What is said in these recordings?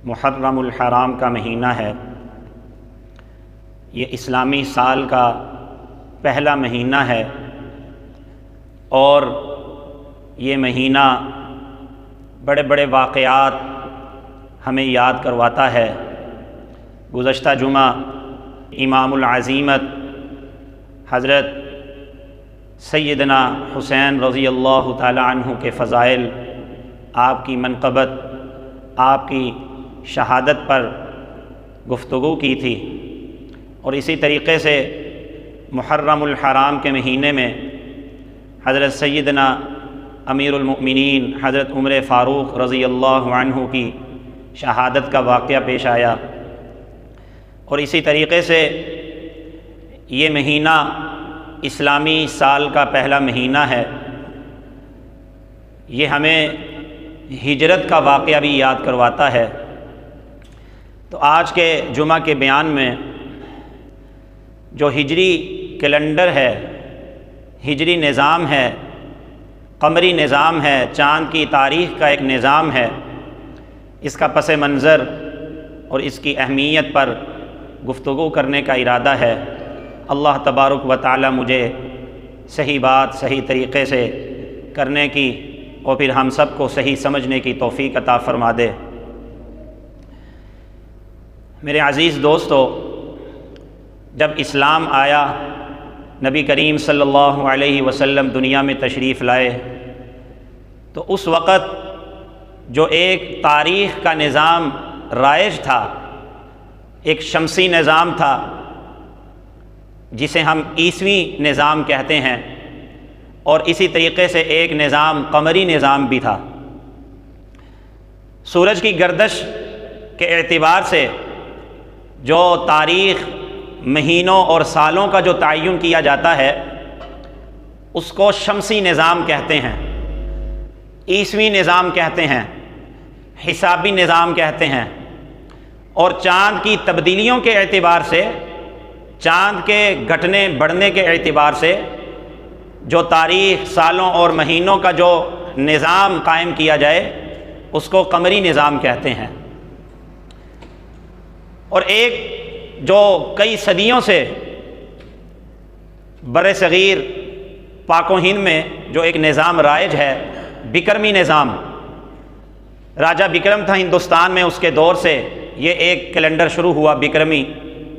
محرم الحرام کا مہینہ ہے۔ یہ اسلامی سال کا پہلا مہینہ ہے اور یہ مہینہ بڑے بڑے واقعات ہمیں یاد کرواتا ہے۔ گزشتہ جمعہ امام العزیمت حضرت سیدنا حسین رضی اللہ تعالی عنہ کے فضائل، آپ کی منقبت، آپ کی شہادت پر گفتگو کی تھی، اور اسی طریقے سے محرم الحرام کے مہینے میں حضرت سیدنا امیر المؤمنین حضرت عمر فاروق رضی اللہ عنہ کی شہادت کا واقعہ پیش آیا، اور اسی طریقے سے یہ مہینہ اسلامی سال کا پہلا مہینہ ہے۔ یہ ہمیں ہجرت کا واقعہ بھی یاد کرواتا ہے۔ تو آج کے جمعہ کے بیان میں جو ہجری کیلنڈر ہے، ہجری نظام ہے، قمری نظام ہے، چاند کی تاریخ کا ایک نظام ہے، اس کا پس منظر اور اس کی اہمیت پر گفتگو کرنے کا ارادہ ہے۔ اللہ تبارک و تعالی مجھے صحیح بات صحیح طریقے سے کرنے کی اور پھر ہم سب کو صحیح سمجھنے کی توفیق عطا فرما دے۔ میرے عزیز دوستو، جب اسلام آیا، نبی کریم صلی اللہ علیہ وسلم دنیا میں تشریف لائے، تو اس وقت جو ایک تاریخ کا نظام رائج تھا، ایک شمسی نظام تھا جسے ہم عیسوی نظام کہتے ہیں، اور اسی طریقے سے ایک نظام قمری نظام بھی تھا۔ سورج کی گردش کے اعتبار سے جو تاریخ، مہینوں اور سالوں کا جو تعین کیا جاتا ہے، اس کو شمسی نظام کہتے ہیں، عیسوی نظام کہتے ہیں، حسابی نظام کہتے ہیں۔ اور چاند کی تبدیلیوں کے اعتبار سے، چاند کے گھٹنے بڑھنے کے اعتبار سے جو تاریخ، سالوں اور مہینوں کا جو نظام قائم کیا جائے، اس کو قمری نظام کہتے ہیں۔ اور ایک جو کئی صدیوں سے بر صغیر پاک و ہند میں جو ایک نظام رائج ہے، بکرمی نظام، راجہ بکرم تھا ہندوستان میں، اس کے دور سے یہ ایک کیلنڈر شروع ہوا، بکرمی،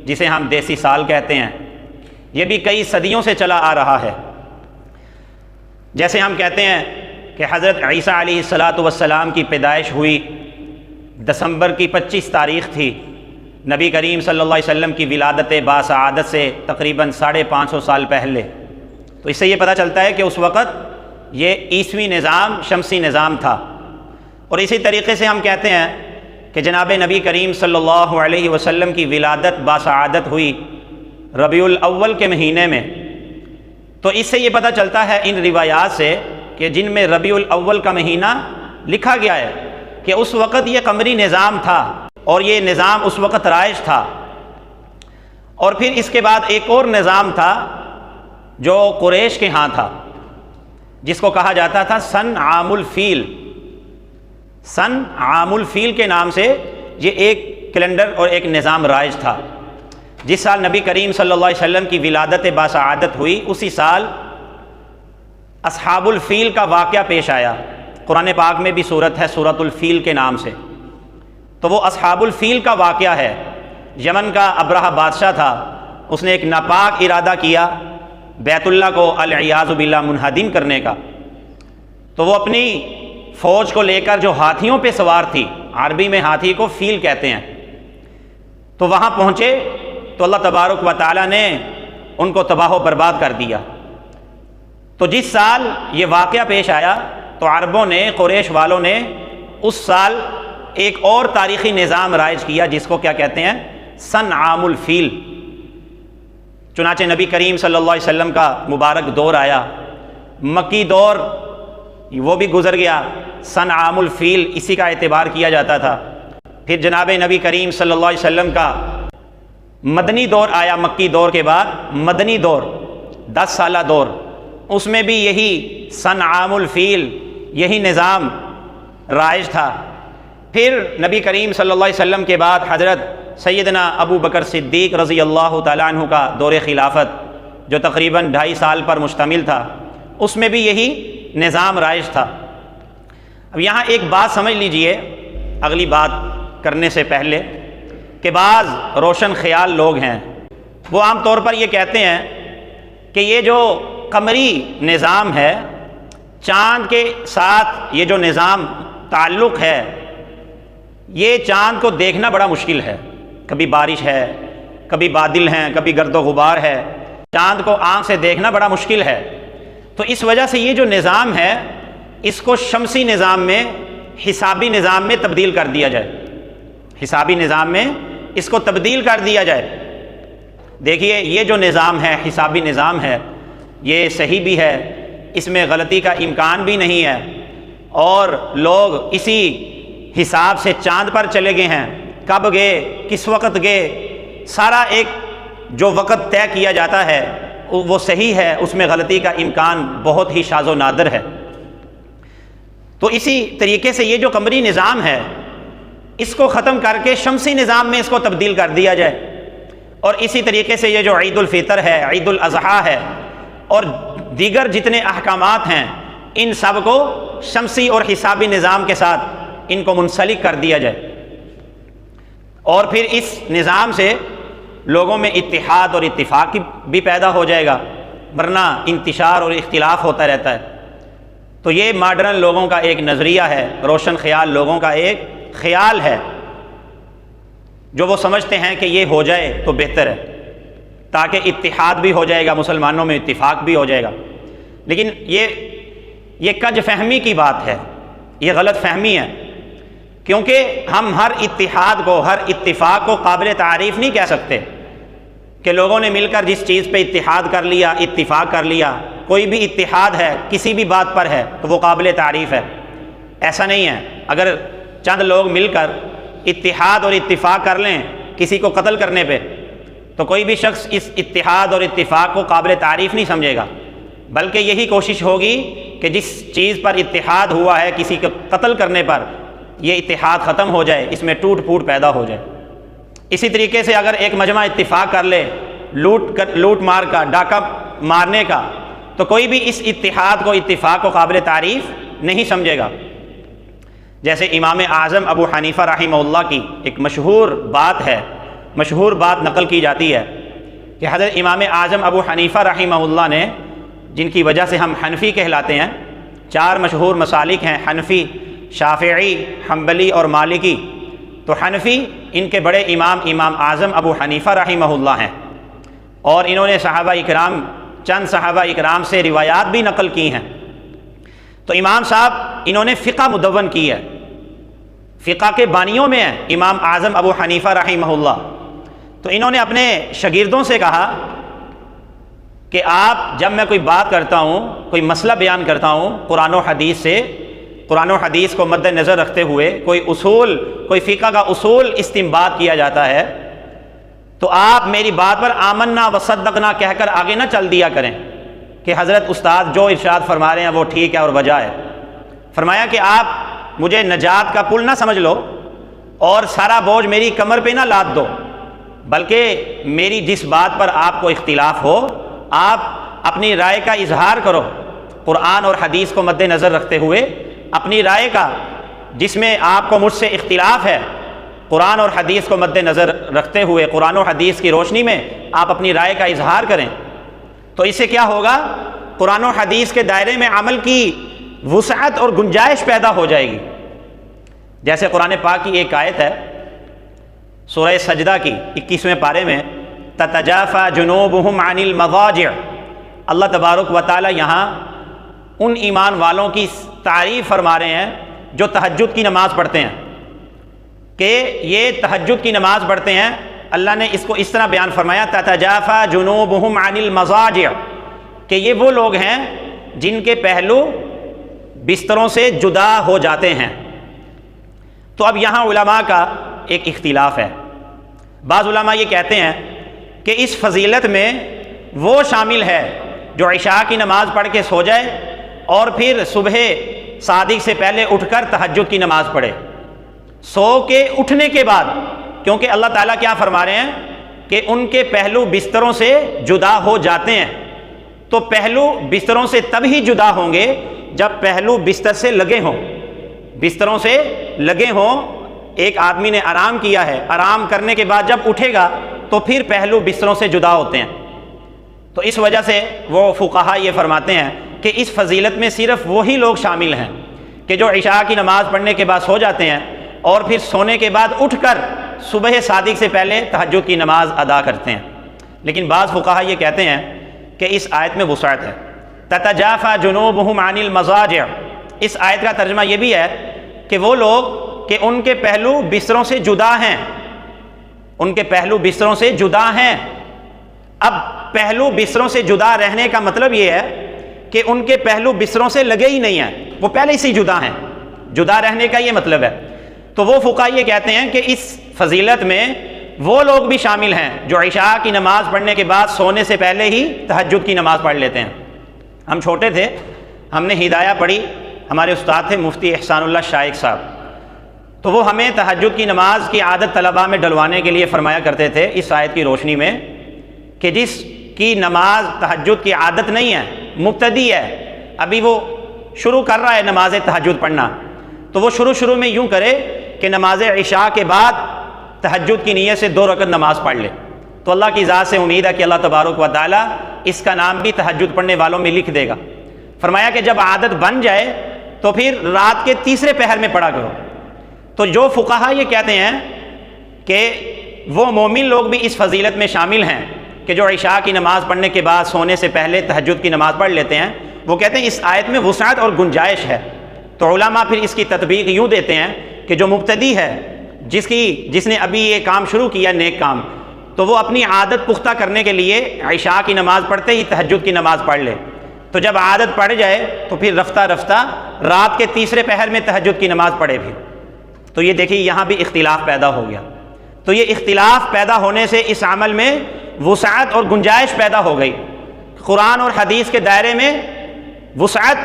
جسے ہم دیسی سال کہتے ہیں۔ یہ بھی کئی صدیوں سے چلا آ رہا ہے۔ جیسے ہم کہتے ہیں کہ حضرت عیسیٰ علیہ السلام کی پیدائش ہوئی، دسمبر کی 25 تاریخ تھی، نبی کریم صلی اللہ علیہ وسلم کی ولادت باسعادت سے تقریباً 550 سال پہلے۔ تو اس سے یہ پتہ چلتا ہے کہ اس وقت یہ عیسوی نظام، شمسی نظام تھا۔ اور اسی طریقے سے ہم کہتے ہیں کہ جناب نبی کریم صلی اللہ علیہ وسلم کی ولادت باسعادت ہوئی ربیع الاول کے مہینے میں۔ تو اس سے یہ پتہ چلتا ہے ان روایات سے کہ جن میں ربیع الاول کا مہینہ لکھا گیا ہے کہ اس وقت یہ قمری نظام تھا، اور یہ نظام اس وقت رائج تھا۔ اور پھر اس کے بعد ایک اور نظام تھا جو قریش کے ہاں تھا، جس کو کہا جاتا تھا سن عام الفیل۔ سن عام الفیل کے نام سے یہ ایک کیلنڈر اور ایک نظام رائج تھا۔ جس سال نبی کریم صلی اللہ علیہ وسلم کی ولادت باسعادت ہوئی، اسی سال اصحاب الفیل کا واقعہ پیش آیا۔ قرآن پاک میں بھی صورت ہے سورۃ الفیل کے نام سے۔ تو وہ اصحاب الفیل کا واقعہ ہے۔ یمن کا ابرہہ بادشاہ تھا، اس نے ایک ناپاک ارادہ کیا بیت اللہ کو العیاذ باللہ منہدم کرنے کا۔ تو وہ اپنی فوج کو لے کر جو ہاتھیوں پہ سوار تھی، عربی میں ہاتھی کو فیل کہتے ہیں، تو وہاں پہنچے تو اللہ تبارک و تعالیٰ نے ان کو تباہ و برباد کر دیا۔ تو جس سال یہ واقعہ پیش آیا تو عربوں نے، قریش والوں نے اس سال ایک اور تاریخی نظام رائج کیا، جس کو کیا کہتے ہیں؟ سن عام الفیل۔ چنانچہ نبی کریم صلی اللہ علیہ وسلم کا مبارک دور آیا، مکی دور وہ بھی گزر گیا، سن عام الفیل اسی کا اعتبار کیا جاتا تھا۔ پھر جناب نبی کریم صلی اللہ علیہ وسلم کا مدنی دور آیا، مکی دور کے بعد مدنی دور، 10 سالہ دور، اس میں بھی یہی سن عام الفیل، یہی نظام رائج تھا۔ پھر نبی کریم صلی اللہ علیہ وسلم کے بعد حضرت سیدنا ابو بکر صدیق رضی اللہ تعالیٰ عنہ کا دور خلافت جو تقریباً 2.5 سال پر مشتمل تھا، اس میں بھی یہی نظام رائج تھا۔ اب یہاں ایک بات سمجھ لیجئے اگلی بات کرنے سے پہلے، کہ بعض روشن خیال لوگ ہیں وہ عام طور پر یہ کہتے ہیں کہ یہ جو قمری نظام ہے، چاند کے ساتھ یہ جو نظام تعلق ہے، یہ چاند کو دیکھنا بڑا مشکل ہے، کبھی بارش ہے، کبھی بادل ہیں، کبھی گرد و غبار ہے، چاند کو آنکھ سے دیکھنا بڑا مشکل ہے۔ تو اس وجہ سے یہ جو نظام ہے اس کو شمسی نظام میں، حسابی نظام میں تبدیل کر دیا جائے، حسابی نظام میں اس کو تبدیل کر دیا جائے۔ دیکھیے یہ جو نظام ہے، حسابی نظام ہے، یہ صحیح بھی ہے، اس میں غلطی کا امکان بھی نہیں ہے، اور لوگ اسی حساب سے چاند پر چلے گئے ہیں، کب گئے، کس وقت گئے، سارا ایک جو وقت طے کیا جاتا ہے وہ صحیح ہے، اس میں غلطی کا امکان بہت ہی شاذ و نادر ہے۔ تو اسی طریقے سے یہ جو قمری نظام ہے اس کو ختم کر کے شمسی نظام میں اس کو تبدیل کر دیا جائے، اور اسی طریقے سے یہ جو عید الفطر ہے، عید الاضحیٰ ہے، اور دیگر جتنے احکامات ہیں ان سب کو شمسی اور حسابی نظام کے ساتھ ان کو منسلک کر دیا جائے، اور پھر اس نظام سے لوگوں میں اتحاد اور اتفاق بھی پیدا ہو جائے گا، ورنہ انتشار اور اختلاف ہوتا رہتا ہے۔ تو یہ ماڈرن لوگوں کا ایک نظریہ ہے، روشن خیال لوگوں کا ایک خیال ہے، جو وہ سمجھتے ہیں کہ یہ ہو جائے تو بہتر ہے، تاکہ اتحاد بھی ہو جائے گا، مسلمانوں میں اتفاق بھی ہو جائے گا۔ لیکن یہ کج فہمی کی بات ہے، یہ غلط فہمی ہے، کیونکہ ہم ہر اتحاد کو، ہر اتفاق کو قابل تعریف نہیں کہہ سکتے کہ لوگوں نے مل کر جس چیز پہ اتحاد کر لیا، اتفاق کر لیا، کوئی بھی اتحاد ہے کسی بھی بات پر ہے تو وہ قابل تعریف ہے، ایسا نہیں ہے۔ اگر چند لوگ مل کر اتحاد اور اتفاق کر لیں کسی کو قتل کرنے پہ، تو کوئی بھی شخص اس اتحاد اور اتفاق کو قابل تعریف نہیں سمجھے گا، بلکہ یہی کوشش ہوگی کہ جس چیز پر اتحاد ہوا ہے کسی کو قتل کرنے پر، یہ اتحاد ختم ہو جائے، اس میں ٹوٹ پھوٹ پیدا ہو جائے۔ اسی طریقے سے اگر ایک مجمع اتفاق کر لے لوٹ مار کا، ڈاکہ مارنے کا، تو کوئی بھی اس اتحاد کو، اتفاق کو قابل تعریف نہیں سمجھے گا۔ جیسے امام اعظم ابو حنیفہ رحمہ اللہ کی ایک مشہور بات ہے، مشہور بات نقل کی جاتی ہے کہ حضرت امام اعظم ابو حنیفہ رحمہ اللہ نے، جن کی وجہ سے ہم حنفی کہلاتے ہیں، 4 مشہور مسالک ہیں، حنفی، شافعی، حنبلی اور مالکی۔ تو حنفی ان کے بڑے امام اعظم ابو حنیفہ رحمہ اللہ ہیں، اور انہوں نے صحابہ اکرام، چند صحابہ اکرام سے روایات بھی نقل کی ہیں۔ تو امام صاحب انہوں نے فقہ مدون کی ہے، فقہ کے بانیوں میں ہیں امام اعظم ابو حنیفہ رحمہ اللہ۔ تو انہوں نے اپنے شاگردوں سے کہا کہ آپ جب میں کوئی بات کرتا ہوں، کوئی مسئلہ بیان کرتا ہوں قرآن و حدیث سے، قرآن و حدیث کو مد نظر رکھتے ہوئے کوئی اصول، کوئی فقہ کا اصول استنباط کیا جاتا ہے، تو آپ میری بات پر آمنا و صدقنا کہہ کر آگے نہ چل دیا کریں کہ حضرت استاد جو ارشاد فرما رہے ہیں وہ ٹھیک ہے اور وجہ ہے۔ فرمایا کہ آپ مجھے نجات کا پل نہ سمجھ لو اور سارا بوجھ میری کمر پہ نہ لاد دو، بلکہ میری جس بات پر آپ کو اختلاف ہو آپ اپنی رائے کا اظہار کرو، قرآن اور حدیث کو مد نظر رکھتے ہوئے اپنی رائے کا، جس میں آپ کو مجھ سے اختلاف ہے، قرآن اور حدیث کو مد نظر رکھتے ہوئے قرآن و حدیث کی روشنی میں آپ اپنی رائے کا اظہار کریں۔ تو اس سے کیا ہوگا؟ قرآن و حدیث کے دائرے میں عمل کی وسعت اور گنجائش پیدا ہو جائے گی۔ جیسے قرآن پاک کی ایک آیت ہے سورہ سجدہ کی 21ویں پارے میں، تتجافى جنوبهم عن المضاجع، اللہ تبارک و تعالی یہاں ان ایمان والوں کی تعریف فرما رہے ہیں جو تہجد کی نماز پڑھتے ہیں، کہ یہ تہجد کی نماز پڑھتے ہیں۔ اللہ نے اس کو اس طرح بیان فرمایا، تتجافى جنوبهم عن المضاجع، کہ یہ وہ لوگ ہیں جن کے پہلو بستروں سے جدا ہو جاتے ہیں۔ تو اب یہاں علماء کا ایک اختلاف ہے، بعض علماء یہ کہتے ہیں کہ اس فضیلت میں وہ شامل ہے جو عشاء کی نماز پڑھ کے سو جائے اور پھر صبح صادق سے پہلے اٹھ کر تہجد کی نماز پڑھے، سو کے اٹھنے کے بعد، کیونکہ اللہ تعالیٰ کیا فرما رہے ہیں کہ ان کے پہلو بستروں سے جدا ہو جاتے ہیں، تو پہلو بستروں سے تب ہی جدا ہوں گے جب پہلو بستر سے لگے ہوں، بستروں سے لگے ہوں۔ ایک آدمی نے آرام کیا ہے، آرام کرنے کے بعد جب اٹھے گا تو پھر پہلو بستروں سے جدا ہوتے ہیں۔ تو اس وجہ سے وہ فقہا یہ فرماتے ہیں کہ اس فضیلت میں صرف وہی لوگ شامل ہیں کہ جو عشاء کی نماز پڑھنے کے بعد سو جاتے ہیں اور پھر سونے کے بعد اٹھ کر صبح صادق سے پہلے تہجد کی نماز ادا کرتے ہیں۔ لیکن بعض فقہا یہ کہتے ہیں کہ اس آیت میں وسعت ہے، تتجافى جنوبهم عن المضاجع۔ اس آیت کا ترجمہ یہ بھی ہے کہ وہ لوگ کہ ان کے پہلو بستروں سے جدا ہیں، ان کے پہلو بستروں سے جدا ہیں۔ اب پہلو بستروں سے جدا رہنے کا مطلب یہ ہے کہ ان کے پہلو بستروں سے لگے ہی نہیں ہیں، وہ پہلے سے جدا ہیں، جدا رہنے کا یہ مطلب ہے۔ تو وہ فقہا یہ کہتے ہیں کہ اس فضیلت میں وہ لوگ بھی شامل ہیں جو عشاء کی نماز پڑھنے کے بعد سونے سے پہلے ہی تہجد کی نماز پڑھ لیتے ہیں۔ ہم چھوٹے تھے، ہم نے ہدایہ پڑھی، ہمارے استاد تھے مفتی احسان اللہ شائخ صاحب، تو وہ ہمیں تہجد کی نماز کی عادت طلباء میں ڈلوانے کے لیے فرمایا کرتے تھے اس آیت کی روشنی میں کہ جس کی نماز تہجد کی عادت نہیں ہے، مبتدی ہے، ابھی وہ شروع کر رہا ہے نماز تہجد پڑھنا، تو وہ شروع میں یوں کرے کہ نماز عشاء کے بعد تہجد کی نیت سے 2 رکعت نماز پڑھ لے، تو اللہ کی ذات سے امید ہے کہ اللہ تبارک و تعالیٰ اس کا نام بھی تہجد پڑھنے والوں میں لکھ دے گا۔ فرمایا کہ جب عادت بن جائے تو پھر رات کے تیسرے پہر میں پڑھا کرو۔ تو جو فقہا یہ کہتے ہیں کہ وہ مومن لوگ بھی اس فضیلت میں شامل ہیں کہ جو عشاء کی نماز پڑھنے کے بعد سونے سے پہلے تہجد کی نماز پڑھ لیتے ہیں، وہ کہتے ہیں اس آیت میں وسعت اور گنجائش ہے۔ تو علماء پھر اس کی تطبیق یوں دیتے ہیں کہ جو مبتدی ہے، جس نے ابھی یہ کام شروع کیا نیک کام، تو وہ اپنی عادت پختہ کرنے کے لیے عشاء کی نماز پڑھتے ہی تہجد کی نماز پڑھ لے، تو جب عادت پڑ جائے تو پھر رفتہ رفتہ رات کے تیسرے پہر میں تہجد کی نماز پڑھے بھی۔ تو یہ دیکھیے یہاں بھی اختلاف پیدا ہو گیا، تو یہ اختلاف پیدا ہونے سے اس عمل میں وسعت اور گنجائش پیدا ہو گئی، قرآن اور حدیث کے دائرے میں وسعت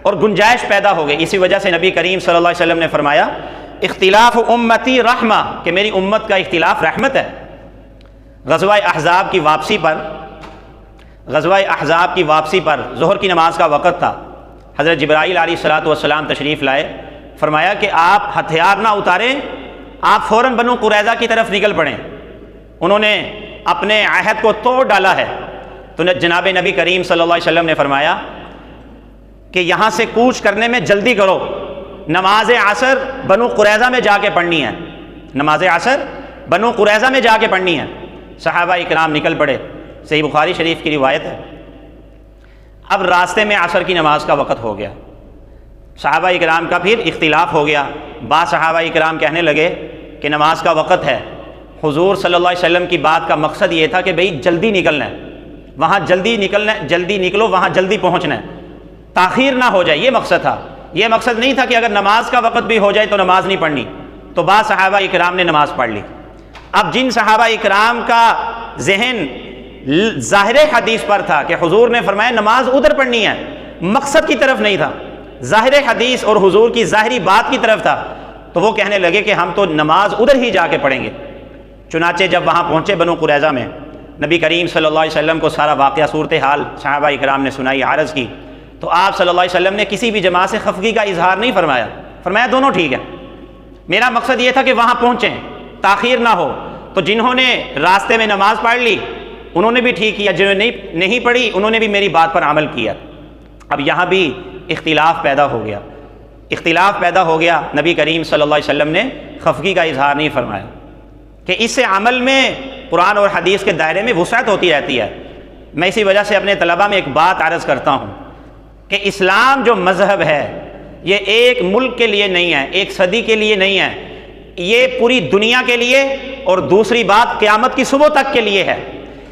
اور گنجائش پیدا ہو گئی۔ اسی وجہ سے نبی کریم صلی اللہ علیہ وسلم نے فرمایا اختلاف امتی رحمہ، کہ میری امت کا اختلاف رحمت ہے۔ غزوہ احزاب کی واپسی پر ظہر کی نماز کا وقت تھا، حضرت جبرائیل علیہ الصلوۃ والسلام تشریف لائے، فرمایا کہ آپ ہتھیار نہ اتاریں، آپ فوراً بنو قریظہ کی طرف نکل پڑیں، انہوں نے اپنے عہد کو توڑ ڈالا ہے۔ تو جناب نبی کریم صلی اللہ علیہ وسلم نے فرمایا کہ یہاں سے کوچ کرنے میں جلدی کرو، نماز عصر بنو قریظہ میں جا کے پڑھنی ہے، نماز عصر بنو قریظہ میں جا کے پڑھنی ہے۔ صحابہ اکرام نکل پڑے، صحیح بخاری شریف کی روایت ہے۔ اب راستے میں عصر کی نماز کا وقت ہو گیا، صحابہ اکرام کا پھر اختلاف ہو گیا، بعض صحابہ اکرام کہنے لگے کہ نماز کا وقت ہے، حضور صلی اللہ علیہ وسلم کی بات کا مقصد یہ تھا کہ بھئی جلدی نکلنا ہے، وہاں جلدی نکلنا ہے، جلدی نکلو، وہاں جلدی پہنچنا ہے، تاخیر نہ ہو جائے، یہ مقصد تھا۔ یہ مقصد نہیں تھا کہ اگر نماز کا وقت بھی ہو جائے تو نماز نہیں پڑھنی۔ تو بعض صحابہ اکرام نے نماز پڑھ لی۔ اب جن صحابہ اکرام کا ذہن ظاہر حدیث پر تھا کہ حضور نے فرمایا نماز ادھر پڑھنی ہے، مقصد کی طرف نہیں تھا، ظاہر حدیث اور حضور کی ظاہری بات کی طرف تھا، تو وہ کہنے لگے کہ ہم تو نماز ادھر ہی جا کے پڑھیں گے۔ چنانچہ جب وہاں پہنچے بنو قریظہ میں، نبی کریم صلی اللہ علیہ وسلم کو سارا واقعہ صورتحال صحابہ اکرام نے سنائی، عرض کی، تو آپ صلی اللہ علیہ وسلم نے کسی بھی جماعت سے خفگی کا اظہار نہیں فرمایا، فرمایا دونوں ٹھیک ہے، میرا مقصد یہ تھا کہ وہاں پہنچیں، تاخیر نہ ہو۔ تو جنہوں نے راستے میں نماز پڑھ لی انہوں نے بھی ٹھیک کیا، جنہوں نے نہیں پڑھی انہوں نے بھی میری بات پر عمل کیا۔ اب یہاں بھی اختلاف پیدا ہو گیا، نبی کریم صلی اللہ علیہ وسلم نے خفگی کا اظہار نہیں فرمایا کہ اس سے عمل میں قرآن اور حدیث کے دائرے میں وسعت ہوتی رہتی ہے۔ میں اسی وجہ سے اپنے طلباء میں ایک بات عرض کرتا ہوں کہ اسلام جو مذہب ہے یہ ایک ملک کے لیے نہیں ہے، ایک صدی کے لیے نہیں ہے، یہ پوری دنیا کے لیے، اور دوسری بات قیامت کی صبح تک کے لیے ہے۔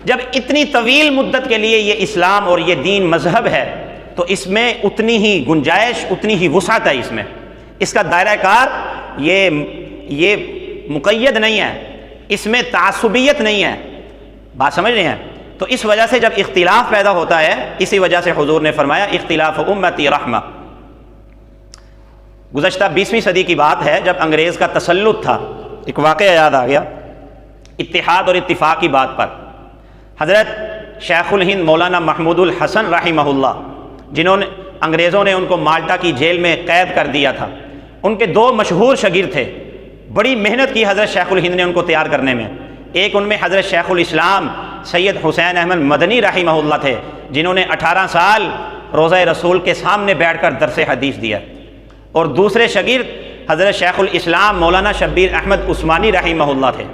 جب اتنی طویل مدت کے لیے یہ اسلام اور یہ دین مذہب ہے تو اس میں اتنی ہی گنجائش، اتنی ہی وسعت ہے، اس کا دائرہ کار یہ مقید نہیں ہے، اس میں تعصبیت نہیں ہے، بات سمجھ رہے ہیں؟ تو اس وجہ سے جب اختلاف پیدا ہوتا ہے، اسی وجہ سے حضور نے فرمایا اختلاف امتی رحمہ۔ گزشتہ 20ویں صدی کی بات ہے، جب انگریز کا تسلط تھا، ایک واقعہ یاد آ گیا اتحاد اور اتفاق کی بات پر۔ حضرت شیخ الہند مولانا محمود الحسن رحمہ اللہ، جنہوں نے انگریزوں نے ان کو مالٹا کی جیل میں قید کر دیا تھا، ان کے 2 مشہور شاگرد تھے، بڑی محنت کی حضرت شیخ الہند نے ان کو تیار کرنے میں۔ ایک ان میں حضرت شیخ الاسلام سید حسین احمد مدنی رحمہ اللہ تھے، جنہوں نے 18 سال روضہ رسول کے سامنے بیٹھ کر درس حدیث دیا، اور دوسرے شاگرد حضرت شیخ الاسلام مولانا شبیر احمد عثمانی رحمہ اللہ تھے،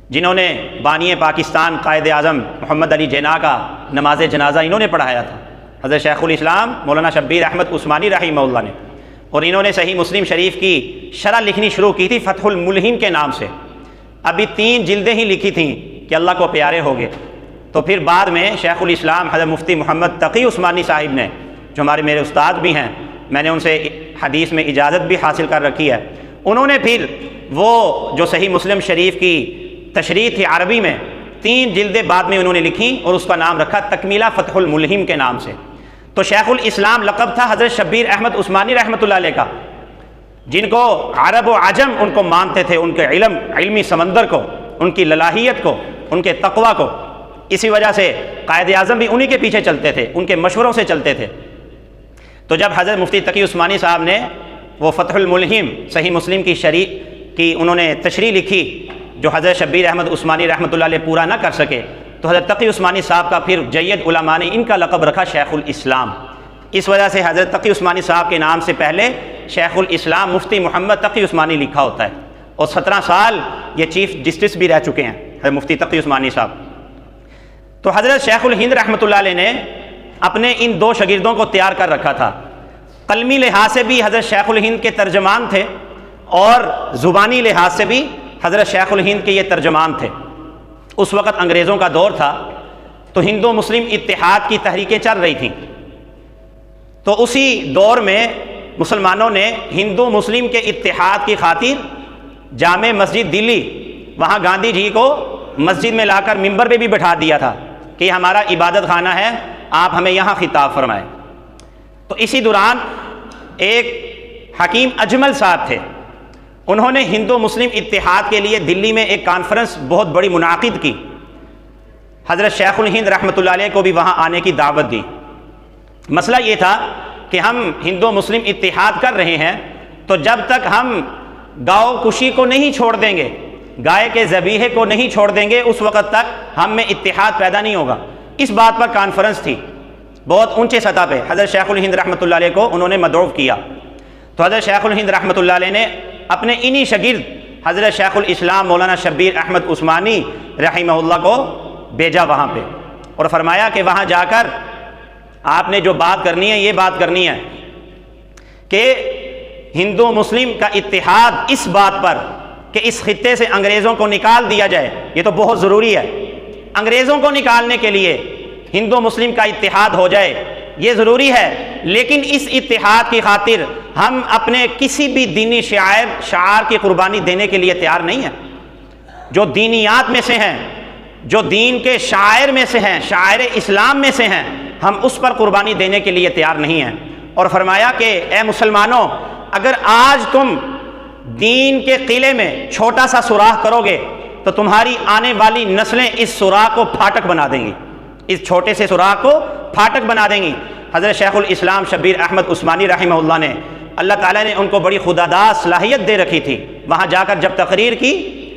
جنہوں نے بانی پاکستان قائد اعظم محمد علی جناح کا نماز جنازہ انہوں نے پڑھایا تھا، حضرت شیخ الاسلام مولانا شبیر احمد عثمانی رحمہ اللہ نے۔ اور انہوں نے صحیح مسلم شریف کی شرح لکھنی شروع کی تھی فتح الملہم کے نام سے، ابھی 3 جلدیں ہی لکھی تھیں کہ اللہ کو پیارے ہو گئے۔ تو پھر بعد میں شیخ الاسلام حضرت مفتی محمد تقی عثمانی صاحب نے، جو میرے استاد بھی ہیں، میں نے ان سے حدیث میں اجازت بھی حاصل کر رکھی ہے، انہوں نے پھر وہ جو صحیح مسلم شریف کی تشریح تھی عربی میں 3 جلدیں بعد میں انہوں نے لکھی، اور اس کا نام رکھا تکمیلہ فتح الملہم کے نام سے۔ تو شیخ الاسلام لقب تھا حضرت شبیر احمد عثمانی رحمۃ اللہ علیہ کا، جن کو عرب و عجم ان کو مانتے تھے، ان کے علمی سمندر کو، ان کی للاحیت کو، ان کے تقوی کو۔ اسی وجہ سے قائد اعظم بھی انہی کے پیچھے چلتے تھے، ان کے مشوروں سے چلتے تھے۔ تو جب حضرت مفتی تقی عثمانی صاحب نے وہ فتح الملہم صحیح مسلم کی شریح کی انہوں نے تشریح لکھی، جو حضرت شبیر احمد عثمانی رحمۃ اللہ علیہ پورا نہ کر سکے، تو حضرت تقی عثمانی صاحب کا پھر جید علماء نے ان کا لقب رکھا شیخ الاسلام۔ اس وجہ سے حضرت تقی عثمانی صاحب کے نام سے پہلے شیخ الاسلام مفتی محمد تقی عثمانی لکھا ہوتا ہے، اور 17 سال یہ چیف جسٹس بھی رہ چکے ہیں حضرت مفتی تقی عثمانی صاحب۔ تو حضرت شیخ الہند رحمۃ اللہ علیہ نے اپنے ان 2 شاگردوں کو تیار کر رکھا تھا۔ قلمی لحاظ سے بھی حضرت شیخ الہند کے ترجمان تھے، اور زبانی لحاظ سے بھی حضرت شیخ الہند کے یہ ترجمان تھے۔ اس وقت انگریزوں کا دور تھا، تو ہندو مسلم اتحاد کی تحریکیں چل رہی تھیں۔ تو اسی دور میں مسلمانوں نے ہندو مسلم کے اتحاد کی خاطر جامع مسجد دلی، وہاں گاندھی جی کو مسجد میں لا کر ممبر پہ بھی بٹھا دیا تھا کہ یہ ہمارا عبادت خانہ ہے، آپ ہمیں یہاں خطاب فرمائیں۔ تو اسی دوران ایک حکیم اجمل صاحب تھے، انہوں نے ہندو مسلم اتحاد کے لیے دلی میں ایک کانفرنس بہت بڑی منعقد کی۔ حضرت شیخ الہند رحمۃ اللہ علیہ کو بھی وہاں آنے کی دعوت دی۔ مسئلہ یہ تھا کہ ہم ہندو مسلم اتحاد کر رہے ہیں، تو جب تک ہم گاؤ کشی کو نہیں چھوڑ دیں گے، گائے کے ذبیحے کو نہیں چھوڑ دیں گے، اس وقت تک ہم میں اتحاد پیدا نہیں ہوگا۔ اس بات پر کانفرنس تھی، بہت اونچے سطح پہ حضرت شیخ الہند رحمۃ اللہ علیہ کو انہوں نے مدعو کیا۔ تو حضرت شیخ الہند رحمۃ اللہ علیہ نے اپنے انہی شاگرد حضرت شیخ الاسلام مولانا شبیر احمد عثمانی رحمہ اللہ کو بھیجا وہاں پہ، اور فرمایا کہ وہاں جا کر آپ نے جو بات کرنی ہے، یہ بات کرنی ہے کہ ہندو مسلم کا اتحاد اس بات پر کہ اس خطے سے انگریزوں کو نکال دیا جائے، یہ تو بہت ضروری ہے۔ انگریزوں کو نکالنے کے لیے ہندو مسلم کا اتحاد ہو جائے، یہ ضروری ہے، لیکن اس اتحاد کی خاطر ہم اپنے کسی بھی دینی شعار کی قربانی دینے کے لیے تیار نہیں ہیں۔ جو دینیات میں سے ہیں، جو دین کے شاعر میں سے ہیں، شاعر اسلام میں سے ہیں، ہم اس پر قربانی دینے کے لیے تیار نہیں ہیں۔ اور فرمایا کہ اے مسلمانوں، اگر آج تم دین کے قلعے میں چھوٹا سا سوراخ کرو گے تو تمہاری آنے والی نسلیں اس سوراخ کو پھاٹک بنا دیں گی، اس چھوٹے سے سوراخ کو پھاٹک بنا دیں گی۔ حضرت شیخ الاسلام شبیر احمد عثمانی رحمہ اللہ نے، اللہ تعالیٰ نے ان کو بڑی خداداد صلاحیت دے رکھی تھی، وہاں جا کر جب تقریر کی،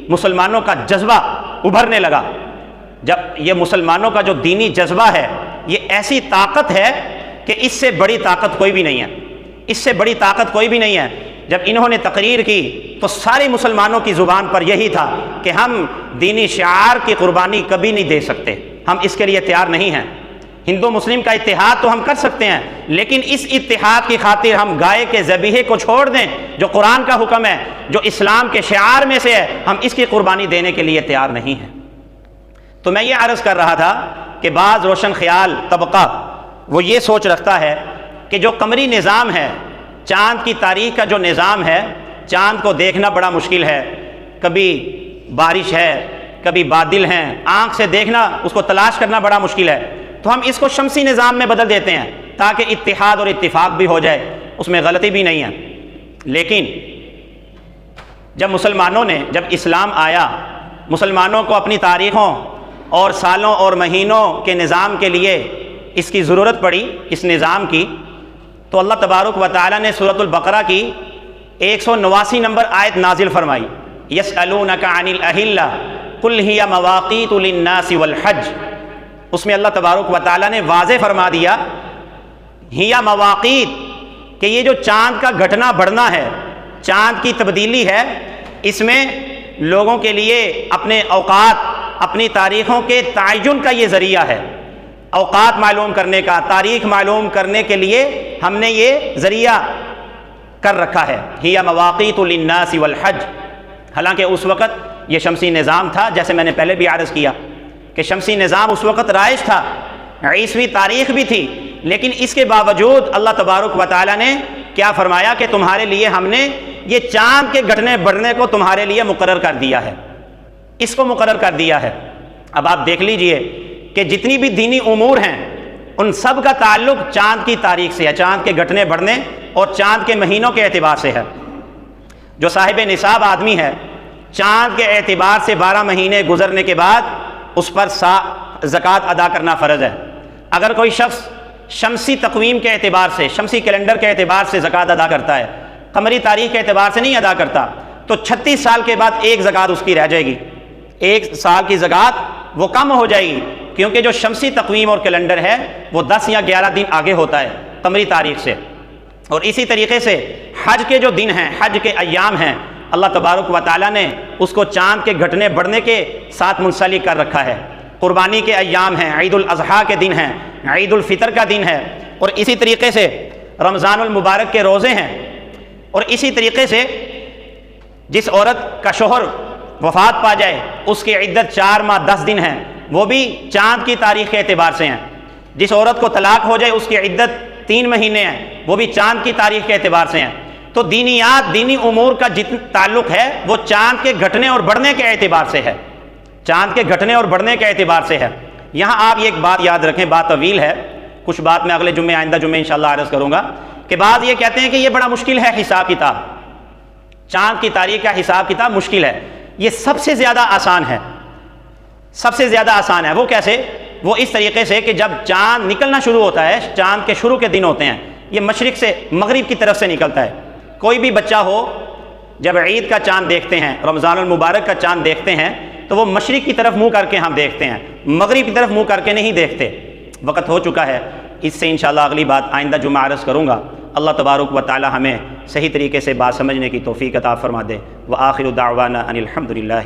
مسلمانوں کا جذبہ ابھرنے لگا۔ جب یہ مسلمانوں کا جو دینی جذبہ ہے، یہ ایسی طاقت ہے کہ اس سے بڑی طاقت کوئی بھی نہیں ہے، اس سے بڑی طاقت کوئی بھی نہیں ہے۔ جب انہوں نے تقریر کی تو سارے مسلمانوں کی زبان پر یہی تھا کہ ہم دینی شعار کی قربانی کبھی نہیں دے سکتے، ہم اس کے لیے تیار نہیں ہیں۔ ہندو مسلم کا اتحاد تو ہم کر سکتے ہیں، لیکن اس اتحاد کی خاطر ہم گائے کے ذبیحے کو چھوڑ دیں، جو قرآن کا حکم ہے، جو اسلام کے شعار میں سے ہے، ہم اس کی قربانی دینے کے لیے تیار نہیں ہیں۔ تو میں یہ عرض کر رہا تھا کہ بعض روشن خیال طبقہ وہ یہ سوچ رکھتا ہے کہ جو قمری نظام ہے، چاند کی تاریخ کا جو نظام ہے، چاند کو دیکھنا بڑا مشکل ہے، کبھی بارش ہے، کبھی بادل ہیں، آنکھ سے دیکھنا، اس کو تلاش کرنا بڑا مشکل ہے، تو ہم اس کو شمسی نظام میں بدل دیتے ہیں تاکہ اتحاد اور اتفاق بھی ہو جائے، اس میں غلطی بھی نہیں ہے۔ لیکن جب مسلمانوں نے، جب اسلام آیا، مسلمانوں کو اپنی تاریخوں اور سالوں اور مہینوں کے نظام کے لیے اس کی ضرورت پڑی، اس نظام کی، تو اللہ تبارک و تعالیٰ نے سورۃ البقرہ کی 189 نمبر آیت نازل فرمائی، یسألونک عن الأہلہ قل ہی مواقیت للناس والحج۔ اس میں اللہ تبارک و تعالیٰ نے واضح فرما دیا، ہی مواقیت، کہ یہ جو چاند کا گھٹنا بڑھنا ہے، چاند کی تبدیلی ہے، اس میں لوگوں کے لیے اپنے اوقات، اپنی تاریخوں کے تعین کا یہ ذریعہ ہے۔ اوقات معلوم کرنے کا، تاریخ معلوم کرنے کے لیے ہم نے یہ ذریعہ کر رکھا ہے، ہی مواقیت للناس والحج۔ حالانکہ اس وقت یہ شمسی نظام تھا، جیسے میں نے پہلے بھی عرض کیا کہ شمسی نظام اس وقت رائج تھا، عیسوی تاریخ بھی تھی، لیکن اس کے باوجود اللہ تبارک و تعالیٰ نے کیا فرمایا کہ تمہارے لیے ہم نے یہ چاند کے گھٹنے بڑھنے کو تمہارے لیے مقرر کر دیا ہے، اس کو مقرر کر دیا ہے۔ اب آپ دیکھ لیجئے کہ جتنی بھی دینی امور ہیں ان سب کا تعلق چاند کی تاریخ سے ہے، چاند کے گھٹنے بڑھنے اور چاند کے مہینوں کے اعتبار سے ہے۔ جو صاحب نصاب آدمی ہے، چاند کے اعتبار سے 12 مہینے گزرنے کے بعد اس پر زکوٰۃ ادا کرنا فرض ہے۔ اگر کوئی شخص شمسی تقویم کے اعتبار سے، شمسی کیلنڈر کے اعتبار سے زکوٰۃ ادا کرتا ہے، قمری تاریخ کے اعتبار سے نہیں ادا کرتا، تو 36 سال کے بعد ایک زکوٰۃ اس کی رہ جائے گی، ایک سال کی زکوٰۃ وہ کم ہو جائے گی، کیونکہ جو شمسی تقویم اور کیلنڈر ہے وہ 10 یا 11 دن آگے ہوتا ہے قمری تاریخ سے۔ اور اسی طریقے سے حج کے جو دن ہیں، حج کے ایام ہیں، اللہ تبارک و تعالیٰ نے اس کو چاند کے گھٹنے بڑھنے کے ساتھ منسلک کر رکھا ہے۔ قربانی کے ایام ہیں، عید الاضحیٰ کے دن ہیں، عید الفطر کا دن ہے، اور اسی طریقے سے رمضان المبارک کے روزے ہیں، اور اسی طریقے سے جس عورت کا شوہر وفات پا جائے اس کی عدت 4 ماہ 10 دن ہیں، وہ بھی چاند کی تاریخ کے اعتبار سے ہیں۔ جس عورت کو طلاق ہو جائے اس کی عدت 3 مہینے ہیں، وہ بھی چاند کی تاریخ کے اعتبار سے ہیں۔ تو دینیات، دینی امور کا جتنا تعلق ہے وہ چاند کے گھٹنے اور بڑھنے کے اعتبار سے ہے، چاند کے گھٹنے اور بڑھنے کے اعتبار سے ہے۔ یہاں آپ یہ ایک بات یاد رکھیں، بات طویل ہے، کچھ بات میں اگلے جمعے، آئندہ جمعے انشاءاللہ عرض کروں گا، کہ بعض یہ کہتے ہیں کہ یہ بڑا مشکل ہے حساب کتاب، چاند کی تاریخ کا حساب کتاب مشکل ہے۔ یہ سب سے زیادہ آسان ہے، سب سے زیادہ آسان ہے۔ وہ کیسے؟ وہ اس طریقے سے کہ جب چاند نکلنا شروع ہوتا ہے، چاند کے شروع کے دن ہوتے ہیں، یہ مشرق سے مغرب کی طرف سے نکلتا ہے۔ کوئی بھی بچہ ہو، جب عید کا چاند دیکھتے ہیں، رمضان المبارک کا چاند دیکھتے ہیں، تو وہ مشرق کی طرف منہ کر کے ہم دیکھتے ہیں، مغرب کی طرف منہ کر کے نہیں دیکھتے۔ وقت ہو چکا ہے، اس سے انشاءاللہ اگلی بات آئندہ جمعہ عرض کروں گا۔ اللہ تبارک و تعالی ہمیں صحیح طریقے سے بات سمجھنے کی توفیق عطا فرما دے۔ وآخر دعوانا ان الحمد للہ۔